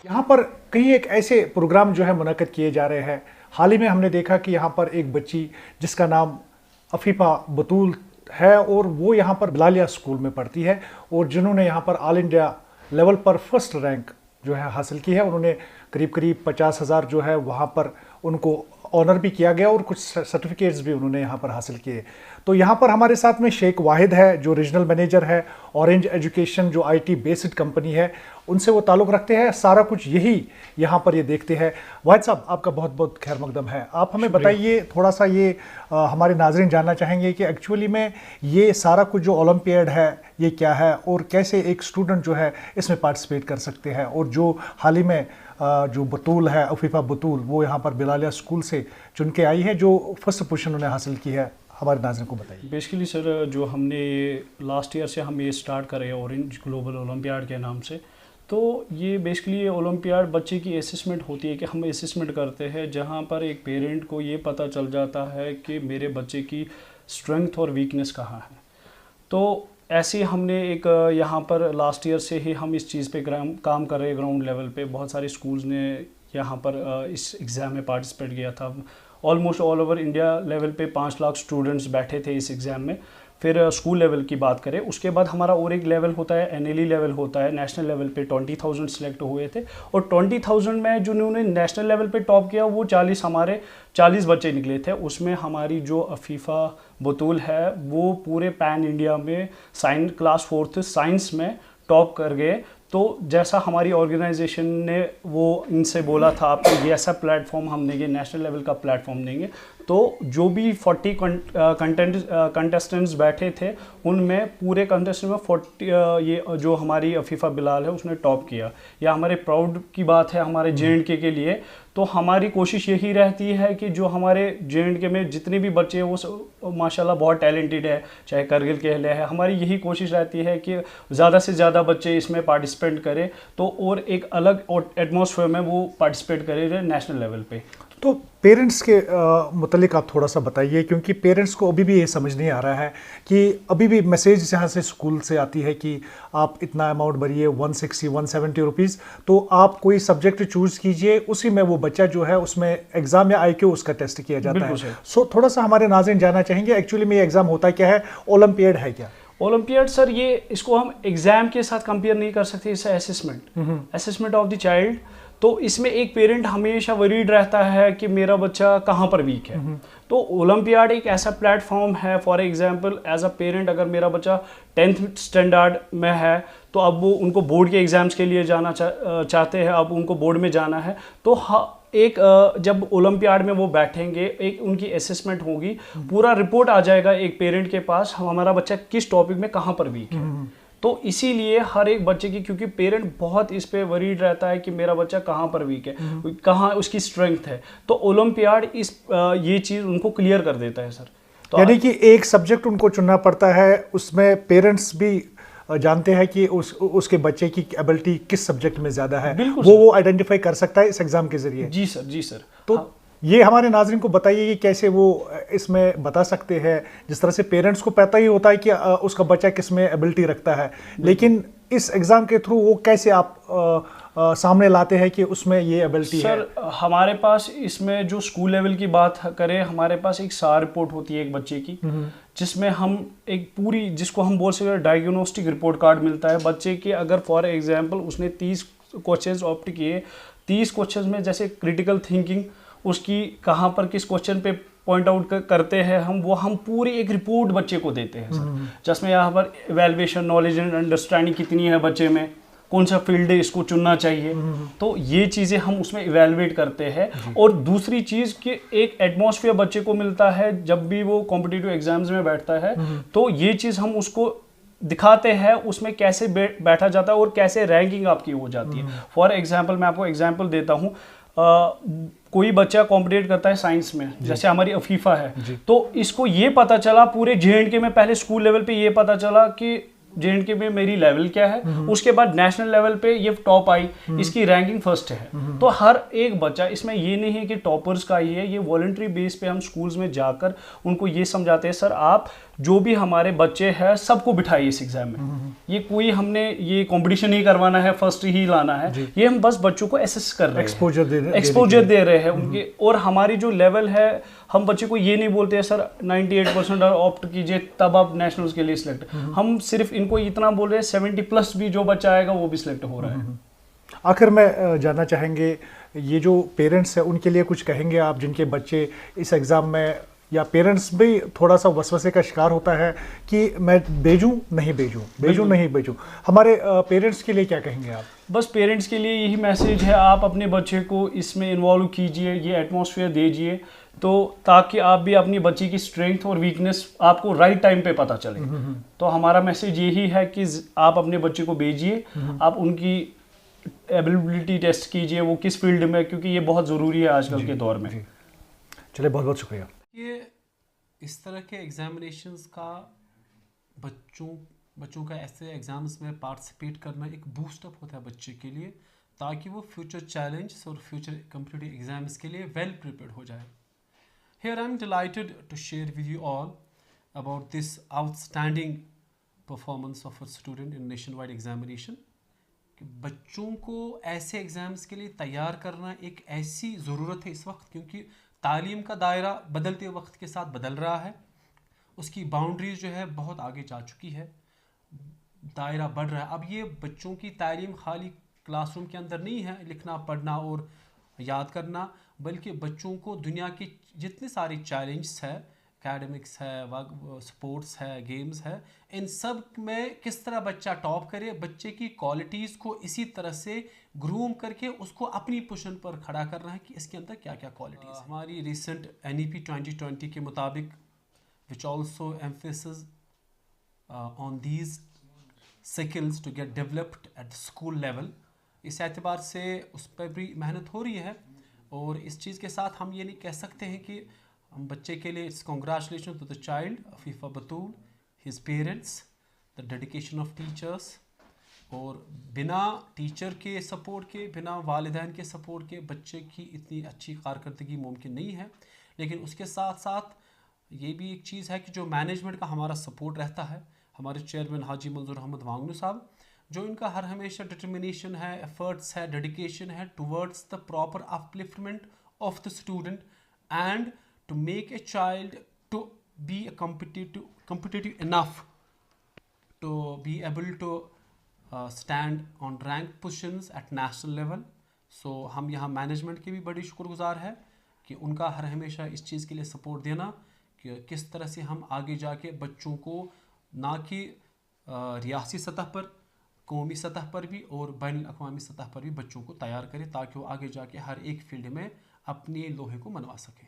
यहाँ पर कई एक ऐसे प्रोग्राम जो है मुनक्किद किए जा रहे हैं। हाल ही में हमने देखा कि यहाँ पर एक बच्ची जिसका नाम अफीफा बतूल है और वो यहाँ पर बिलालिया स्कूल में पढ़ती है और जिन्होंने यहाँ पर ऑल इंडिया लेवल पर फर्स्ट रैंक जो है हासिल की है। उन्होंने करीब करीब 50,000 जो है वहाँ पर उनको ऑनर भी किया गया और कुछ सर्टिफिकेट्स भी उन्होंने यहाँ पर हासिल किए। तो यहाँ पर हमारे साथ में शेख वाहिद है जो रीजनल मैनेजर है ऑरेंज एजुकेशन, जो आईटी बेस्ड कंपनी है, उनसे वो ताल्लुक़ रखते हैं। सारा कुछ यही यहाँ पर ये देखते हैं। वाहिद साहब, आपका बहुत बहुत खैर मकदम है। आप हमें बताइए थोड़ा सा, ये हमारे नाज़रीन जानना चाहेंगे कि एक्चुअली में ये सारा कुछ जो ओलंपियाड है ये क्या है और कैसे एक स्टूडेंट जो है इसमें पार्टिसिपेट कर सकते हैं। और जो हाल ही में जो बतूल है, अफीफा बतूल, वो यहाँ पर बिलालिया स्कूल से चुन के आई है जो फर्स्ट पोजीशन उन्हें हासिल की है, हमारे नाज़रीन को बताइए। बेसिकली सर, जो हमने लास्ट ईयर से हम ये स्टार्ट कर रहे हैं ऑरेंज ग्लोबल ओलंपियाड के नाम से, तो ये बेसिकली ओलंपियाड बच्चे की असेसमेंट होती है कि हम असेसमेंट करते हैं जहाँ पर एक पेरेंट को ये पता चल जाता है कि मेरे बच्चे की स्ट्रेंथ और वीकनेस कहाँ है। तो ऐसे ही हमने एक यहाँ पर लास्ट ईयर से ही हम इस चीज़ पे काम कर रहे हैं ग्राउंड लेवल पे। बहुत सारे स्कूल्स ने यहाँ पर इस एग्ज़ाम में पार्टिसिपेट किया था। Almost all over India level पे 5 लाख स्टूडेंट्स बैठे थे इस एग्ज़ाम में। फिर स्कूल लेवल की बात करें, उसके बाद हमारा और एक लेवल होता है, एनएलई लेवल होता है। नेशनल लेवल पे 20,000 सिलेक्ट हुए थे और 20,000 में जिन्होंने नेशनल लेवल पे टॉप किया वो 40 बच्चे निकले थे। उसमें हमारी जो अफीफा बतूल है वो पूरे पैन इंडिया में क्लास 4th साइंस में टॉप कर गए। तो जैसा हमारी ऑर्गेनाइजेशन ने वो इनसे बोला था, आपको ये ऐसा प्लेटफॉर्म हम देंगे, नेशनल लेवल का प्लेटफॉर्म देंगे। तो जो भी 40 कंटेस्टेंट्स बैठे थे उनमें पूरे कंटेस्टेंट में 40 ये जो हमारी अफीफा बिलाल है उसने टॉप किया। यह हमारे प्राउड की बात है हमारे जे.एंड.के के लिए। तो हमारी कोशिश यही रहती है कि जो हमारे जे.एंड.के में जितने भी बच्चे हैं वो माशाल्लाह बहुत टैलेंटेड है, चाहे करगिल के लिए है। हमारी यही कोशिश रहती है कि ज़्यादा से ज़्यादा बच्चे इसमें पार्टिसिपेट करें तो और एक अलग एटमॉस्फेयर में वो पार्टिसिपेट करें नेशनल लेवल पे। तो पेरेंट्स के मुतलिक आप थोड़ा सा बताइए, क्योंकि पेरेंट्स को अभी भी ये समझ नहीं आ रहा है कि अभी भी मैसेज यहाँ से स्कूल से आती है कि आप इतना अमाउंट भरिए 160-170 रुपीज़, तो आप कोई सब्जेक्ट चूज़ कीजिए, उसी में वो बच्चा जो है उसमें एग्ज़ाम या IQ उसका टेस्ट किया जाता है। सो थोड़ा सा हमारे नाज़रीन जानना चाहेंगे एक्चुअली में ये एग्ज़ाम होता क्या है, ओलंपियाड है क्या? ओलंपियाड सर, ये इसको हम एग्ज़ाम के साथ कंपेयर नहीं कर सकते, इससे असेसमेंट ऑफ द चाइल्ड। तो इसमें एक पेरेंट हमेशा वरीड रहता है कि मेरा बच्चा कहाँ पर वीक है। तो ओलंपियाड एक ऐसा प्लेटफॉर्म है, for example as a parent अगर मेरा बच्चा 10th स्टैंडर्ड में है तो अब वो उनको बोर्ड के एग्ज़ाम्स के लिए जाना चाहते हैं, अब उनको बोर्ड में जाना है, तो जब ओलंपियाड में वो बैठेंगे, एक उनकी असेसमेंट होगी, पूरा रिपोर्ट आ जाएगा एक पेरेंट के पास हमारा बच्चा किस टॉपिक में कहाँ पर वीक है। तो इसीलिए हर एक बच्चे की, क्योंकि पेरेंट बहुत इस पे वरीड रहता है कि मेरा बच्चा कहाँ पर वीक है, कहाँ उसकी स्ट्रेंथ है, तो ओलंपियाड ये चीज़ उनको क्लियर कर देता है सर। तो यानी कि एक सब्जेक्ट उनको चुनना पड़ता है, उसमें पेरेंट्स भी जानते हैं कि उसके बच्चे की एबिलिटी किस सब्जेक्ट में ज़्यादा है, वो आइडेंटिफाई कर सकता है इस एग्ज़ाम के ज़रिए। जी सर। तो हाँ। ये हमारे नाज़रीन को बताइए कि कैसे वो इसमें बता सकते हैं। जिस तरह से पेरेंट्स को पता ही होता है कि उसका बच्चा किस में एबिलिटी रखता है, लेकिन इस एग्ज़ाम के थ्रू वो कैसे आप सामने लाते हैं कि उसमें ये एबिलिटी है? सर, हमारे पास इसमें जो स्कूल लेवल की बात करें, हमारे पास एक सार रिपोर्ट होती है एक बच्चे की, जिसमें हम एक पूरी, जिसको हम बोल सकते हैं डायग्नोस्टिक रिपोर्ट कार्ड मिलता है बच्चे के। अगर फॉर एग्जांपल उसने 30 क्वेश्चंस ऑप्ट किए, 30 क्वेश्चंस में जैसे क्रिटिकल थिंकिंग उसकी कहाँ पर किस क्वेश्चन पे पॉइंट आउट करते हैं हम पूरी एक रिपोर्ट बच्चे को देते हैं सर, जिसमें यहाँ पर इवैल्यूएशन, नॉलेज एंड अंडरस्टैंडिंग कितनी है बच्चे में, कौन सा फील्ड है इसको चुनना चाहिए, तो ये चीज़ें हम उसमें इवैल्यूएट करते हैं। और दूसरी चीज़ कि एक एटमॉस्फेयर बच्चे को मिलता है जब भी वो कॉम्पिटिटिव एग्जाम्स में बैठता है, तो ये चीज़ हम उसको दिखाते हैं उसमें कैसे बैठा जाता है और कैसे रैंकिंग आपकी हो जाती है। फॉर एग्जाम्पल मैं आपको एग्जाम्पल देता हूँ, कोई बच्चा कॉम्पिटेट करता है साइंस में, जैसे हमारी अफीफा है, तो इसको ये पता चला पूरे जे.एंड.के में, पहले स्कूल लेवल पे ये पता चला कि जे.एंड.के में मेरी लेवल क्या है, उसके बाद नेशनल लेवल पे ये टॉप आई, इसकी रैंकिंग फर्स्ट है। तो हर एक बच्चा, इसमें ये नहीं है कि टॉपर्स का ही है, ये वॉलंटरी बेस पे हम स्कूल्स में जाकर उनको ये समझाते हैं, सर आप जो भी हमारे बच्चे हैं सबको बिठाइए इस एग्जाम में। ये कोई हमने ये कंपटीशन नहीं करवाना है, फर्स्ट ही लाना है, ये हम बस बच्चों को एसेस कर रहे हैं, एक्सपोजर दे रहे हैं उनके। और हमारी जो लेवल है, हम बच्चे को ये नहीं बोलते हैं सर 98% ऑप्ट कीजिए तब आप नेशनल्स के लिए सिलेक्ट, हम सिर्फ इनको इतना बोल रहे हैं 70+ भी जो बच्चा आएगा वो भी सिलेक्ट हो रहा है। आखिर में जानना चाहेंगे, ये जो पेरेंट्स हैं उनके लिए कुछ कहेंगे आप, जिनके बच्चे इस एग्ज़ाम में, या पेरेंट्स भी थोड़ा सा वसवसे का शिकार होता है कि मैं भेजूं नहीं भेजूं, हमारे पेरेंट्स के लिए क्या कहेंगे आप? बस पेरेंट्स के लिए यही मैसेज है, आप अपने बच्चे को इसमें इन्वॉल्व कीजिए, ये एटमॉस्फेयर दीजिए, तो ताकि आप भी अपनी बच्ची की स्ट्रेंथ और वीकनेस आपको राइट टाइम पे पता चले। तो हमारा मैसेज यही है कि आप अपने बच्चे को भेजिए, आप उनकी एबिलिटी टेस्ट कीजिए, वो किस फील्ड में, क्योंकि ये बहुत ज़रूरी है आजकल के दौर में। चलिए, बहुत बहुत शुक्रिया। ये इस तरह के एग्जामिनेशंस का बच्चों का ऐसे एग्ज़ाम्स में पार्टिसिपेट करना एक बूस्टअप होता है बच्चे के लिए, ताकि वो फ्यूचर चैलेंज और फ्यूचर कॉम्पिटिटिव एग्जाम्स के लिए वेल प्रिपेयर्ड हो जाए। Here I am delighted to share with you all about this outstanding performance of a student in nationwide examination. कि बच्चों को ऐसे एग्ज़ाम्स के लिए तैयार करना एक ऐसी ज़रूरत है इस वक्त, क्योंकि तालीम का दायरा बदलते वक्त के साथ बदल रहा है, उसकी बाउंड्रीज जो है बहुत आगे जा चुकी है, दायरा बढ़ रहा है। अब ये बच्चों की तालीम खाली क्लासरूम के अंदर नहीं है, लिखना पढ़ना और याद करना, बल्कि बच्चों को दुनिया की जितने सारे चैलेंजेस है, एकेडमिक्स है, स्पोर्ट्स है, गेम्स है, इन सब में किस तरह बच्चा टॉप करे, बच्चे की क्वालिटीज़ को इसी तरह से ग्रूम करके उसको अपनी पोजीशन पर खड़ा करना है कि इसके अंदर क्या क्या क्वालिटीज़ है। हमारी रिसेंट NEP 2020 के मुताबिक, which also emphasis on these skills to get developed at school level, इस एतबार से उस पर भी मेहनत हो रही है। और इस चीज़ के साथ हम ये नहीं कह सकते हैं कि हम बच्चे के लिए it's congratulation to the child Afifa Batool, his parents, the dedication of teachers. और बिना टीचर के सपोर्ट के, बिना वालिदैन के सपोर्ट के बच्चे की इतनी अच्छी कारकर्दगी मुमकिन नहीं है। लेकिन उसके साथ साथ ये भी एक चीज़ है कि जो मैनेजमेंट का हमारा सपोर्ट रहता है, हमारे चेयरमैन हाजी मंजूर अहमद वांगनू साहब, जो इनका हर हमेशा डिटर्मिनेशन है, एफर्ट्स है, डेडिकेशन है towards the proper upliftment of the student and to make a child to be competitive enough to be able to stand on ranked positions at national level. So हम यहाँ management के भी बड़ी शुक्रगुजार है कि उनका हर हमेशा इस चीज़ के लिए सपोर्ट देना कि किस तरह से हम आगे जाके बच्चों को ना कि रियासी सतह पर, कौमी सतह पर भी और बैनुल अक़वामी सतह पर भी बच्चों को तैयार करें, ताकि वो आगे जाके हर एक फील्ड में अपने लोहे को मनवा सकें।